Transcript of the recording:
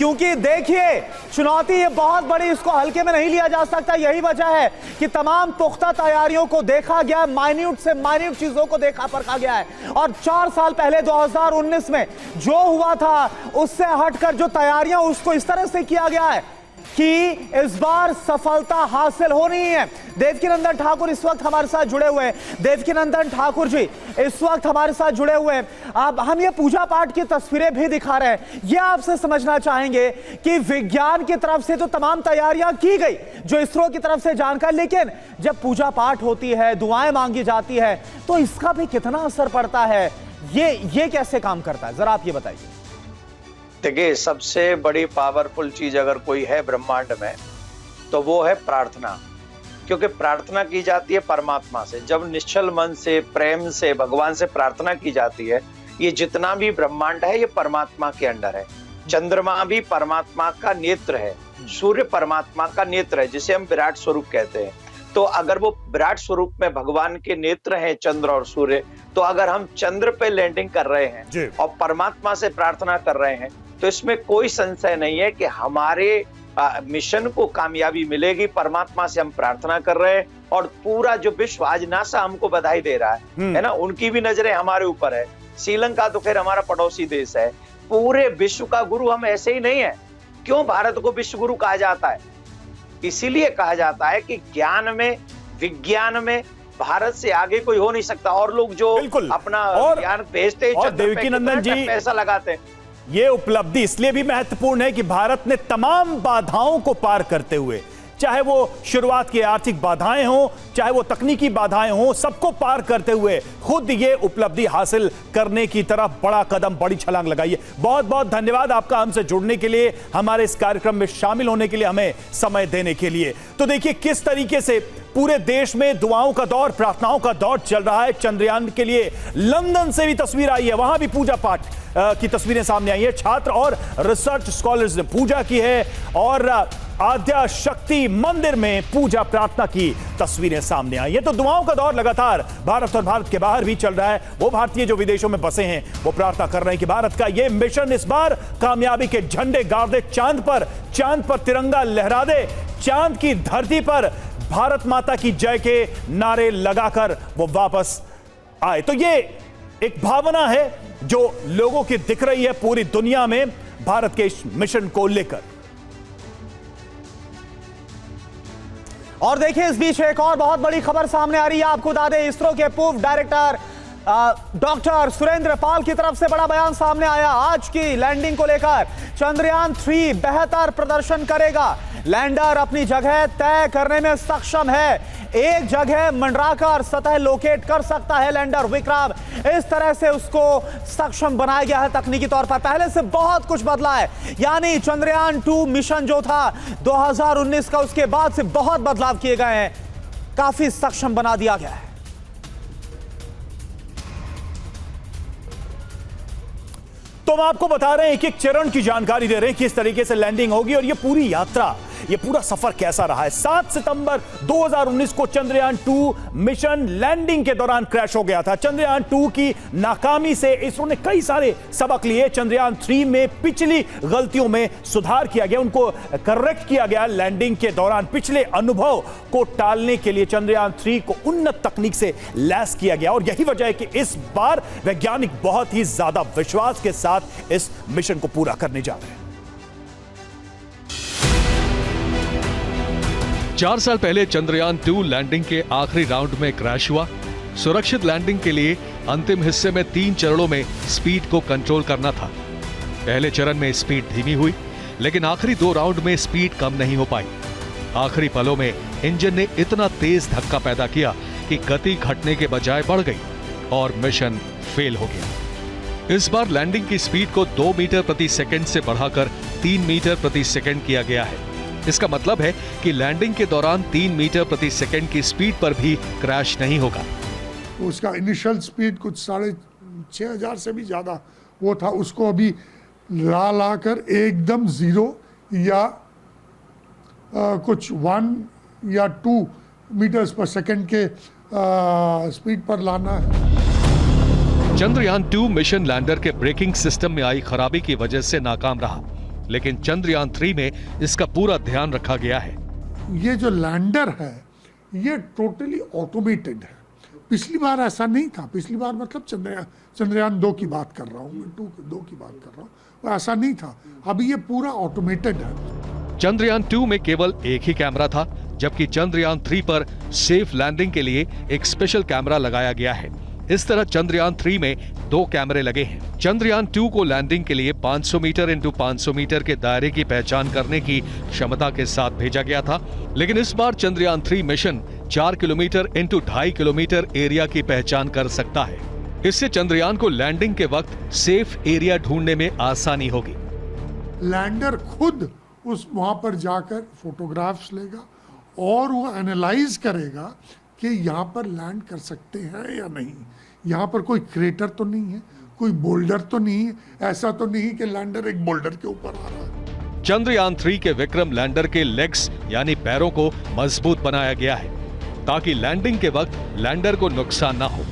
क्योंकि देखिए चुनौती ये बहुत बड़ी, इसको हल्के में नहीं लिया जा सकता। यही वजह है कि तमाम पुख्ता तैयारियों को देखा गया, माइन्यूट से माइन्यूट चीजों को देखा परखा गया है। और 4 साल पहले 2019 में जो हुआ था उससे हटकर जो तैयारियां उसको इस तरह से किया गया है कि इस बार सफलता हासिल होनी है। देवकीनंदन ठाकुर इस वक्त हमारे साथ जुड़े हुए हैं। देवकीनंदन ठाकुर जी इस वक्त हमारे साथ जुड़े हुए हैं। अब हम ये पूजा पाठ की तस्वीरें भी दिखा रहे हैं। ये आपसे समझना चाहेंगे कि विज्ञान की तरफ से तो तमाम तैयारियां की गई, जो इसरो की तरफ से जानकारी, लेकिन जब पूजा पाठ होती है, दुआएं मांगी जाती है, तो इसका भी कितना असर पड़ता है? ये कैसे काम करता है, जरा आप ये बताइए। देखिए, सबसे बड़ी पावरफुल चीज अगर कोई है ब्रह्मांड में तो वो है प्रार्थना। क्योंकि प्रार्थना की जाती है परमात्मा से। जब निश्चल मन से, प्रेम से भगवान से प्रार्थना की जाती है, ये जितना भी ब्रह्मांड है ये परमात्मा के अंडर है। चंद्रमा भी परमात्मा का नेत्र है, सूर्य परमात्मा का नेत्र है, जिसे हम विराट स्वरूप कहते हैं। तो अगर वो विराट स्वरूप में भगवान के नेत्र हैं चंद्र और सूर्य, तो अगर हम चंद्र पे लैंडिंग कर रहे हैं और परमात्मा से प्रार्थना कर रहे हैं, तो इसमें कोई संशय नहीं है कि हमारे मिशन को कामयाबी मिलेगी। परमात्मा से हम प्रार्थना कर रहे हैं और पूरा जो विश्व, आज नासा हमको बधाई दे रहा है ना, उनकी भी नजरें हमारे ऊपर है। श्रीलंका तो खैर हमारा पड़ोसी देश है। पूरे विश्व का गुरु हम ऐसे ही नहीं है। क्यों भारत को विश्व गुरु कहा जाता है? इसीलिए कहा जाता है कि ज्ञान में, विज्ञान में भारत से आगे कोई हो नहीं सकता। और लोग जो अपना ज्ञान भेजते हैं, देवकीनंदन जी पैसा लगाते हैं। ये उपलब्धि इसलिए भी महत्वपूर्ण है कि भारत ने तमाम बाधाओं को पार करते हुए, चाहे वो शुरुआत की आर्थिक बाधाएं हों, चाहे वो तकनीकी बाधाएं हों, सबको पार करते हुए खुद ये उपलब्धि हासिल करने की तरफ बड़ा कदम, बड़ी छलांग लगाई है। बहुत बहुत धन्यवाद आपका हमसे जुड़ने के लिए, हमारे इस कार्यक्रम में शामिल होने के लिए, हमें समय देने के लिए। तो देखिए किस तरीके से पूरे देश में दुआओं का दौर, प्रार्थनाओं का दौर चल रहा है चंद्रयान के लिए। लंदन से भी तस्वीर आई है, वहां भी पूजा पाठ की तस्वीरें सामने आई है। छात्र और रिसर्च स्कॉलर्स ने पूजा की है और आद्या शक्ति मंदिर में पूजा प्रार्थना की तस्वीरें सामने आई है। तो दुआओं का दौर लगातार भारत और भारत के बाहर भी चल रहा है। वो भारतीय जो विदेशों में बसे हैं वो प्रार्थना कर रहे हैं कि भारत का ये मिशन इस बार कामयाबी के झंडे गाड़ दे, चांद पर तिरंगा लहरा दे, चांद की धरती पर भारत माता की जय के नारे लगाकर वो वापस आए। तो ये एक भावना है जो लोगों की दिख रही है पूरी दुनिया में भारत के इस मिशन को लेकर। और देखिए इस बीच एक और बहुत बड़ी खबर सामने आ रही है। आपको बता दें, इसरो के पूर्व डायरेक्टर डॉक्टर सुरेंद्र पाल की तरफ से बड़ा बयान सामने आया। आज की लैंडिंग को लेकर चंद्रयान 3 बेहतर प्रदर्शन करेगा। लैंडर अपनी जगह तय करने में सक्षम है। एक जगह मंडराकर सतह लोकेट कर सकता है लैंडर विक्रम। इस तरह से उसको सक्षम बनाया गया है तकनीकी तौर पर। पहले से बहुत कुछ बदला है, यानी चंद्रयान 2 मिशन जो था 2019 का, उसके बाद से बहुत बदलाव किए गए हैं, काफी सक्षम बना दिया गया है। तो हम आपको बता रहे हैं, एक एक चरण की जानकारी दे रहे हैं किस तरीके से लैंडिंग होगी और ये पूरी यात्रा, ये पूरा सफर कैसा रहा है। 7 सितंबर 2019 को चंद्रयान 2 मिशन लैंडिंग के दौरान क्रैश हो गया था। चंद्रयान 2 की नाकामी से इसरो ने कई सारे सबक लिए। चंद्रयान 3 में पिछली गलतियों में सुधार किया गया, उनको करेक्ट किया गया। लैंडिंग के दौरान पिछले अनुभव को टालने के लिए चंद्रयान 3 को उन्नत तकनीक से लैस किया गया और यही वजह है कि इस बार वैज्ञानिक बहुत ही ज्यादा विश्वास के साथ इस मिशन को पूरा करने जा रहे हैं। 4 साल पहले चंद्रयान 2 लैंडिंग के आखिरी राउंड में क्रैश हुआ। सुरक्षित लैंडिंग के लिए अंतिम हिस्से में 3 चरणों में स्पीड को कंट्रोल करना था। पहले चरण में स्पीड धीमी हुई, लेकिन आखिरी 2 राउंड में स्पीड कम नहीं हो पाई। आखिरी पलों में इंजन ने इतना तेज धक्का पैदा किया कि गति घटने के बजाय बढ़ गई और मिशन फेल हो गया। इस बार लैंडिंग की स्पीड को 2 मीटर प्रति सेकंड से बढ़ाकर 3 मीटर प्रति सेकंड किया गया है। इसका मतलब है कि लैंडिंग के दौरान 3 मीटर प्रति सेकंड की स्पीड पर भी क्रैश नहीं होगा। उसका इनिशियल स्पीड कुछ 6,500 से भी ज़्यादा वो था, उसको अभी लाकर एकदम 0 या कुछ 1 या 2 मीटर्स पर सेकंड के स्पीड पर लाना है। चंद्रयान 2 मिशन लैंडर के ब्रेकिंग सिस्टम में आई खराबी की वजह से नाकाम रहा। लेकिन चंद्रयान 3 में इसका पूरा ध्यान रखा गया है। ये जो लैंडर है ये टोटली ऑटोमेटेड है। पिछली बार ऐसा नहीं था। पिछली बार मतलब चंद्रयान 2 की बात कर रहा हूँ मैं, 2 की बात कर रहा हूँ, वो ऐसा नहीं था। अभी ये पूरा ऑटोमेटेड है। चंद्रयान 2 में केवल एक ही कैमरा था, जबकि चंद्रयान 3 पर सेफ लैंडिंग के लिए एक स्पेशल कैमरा लगाया गया है। इस तरह चंद्रयान 3 में 2 कैमरे लगे हैं। चंद्रयान 2 को लैंडिंग के लिए 500 मीटर इंटू 500 मीटर के दायरे की पहचान करने की क्षमता के साथ भेजा गया था, लेकिन इस बार Chandrayaan 3 mission 4 kilometre into 2.5 kilometre area की पहचान कर सकता है। इससे चंद्रयान को लैंडिंग के वक्त सेफ एरिया ढूंढने में आसानी होगी। लैंडर खुद वहां पर जाकर फोटोग्राफ्स लेगा और वो एनालाइज करेगा कि यहाँ पर लैंड कर सकते हैं या नहीं, यहाँ पर कोई क्रेटर तो नहीं है, कोई बोल्डर तो नहीं है, ऐसा तो नहीं कि लैंडर एक बोल्डर के ऊपर आ रहा है। चंद्रयान 3 के विक्रम लैंडर के लेग्स यानी पैरों को मजबूत बनाया गया है ताकि लैंडिंग के वक्त लैंडर को नुकसान ना हो।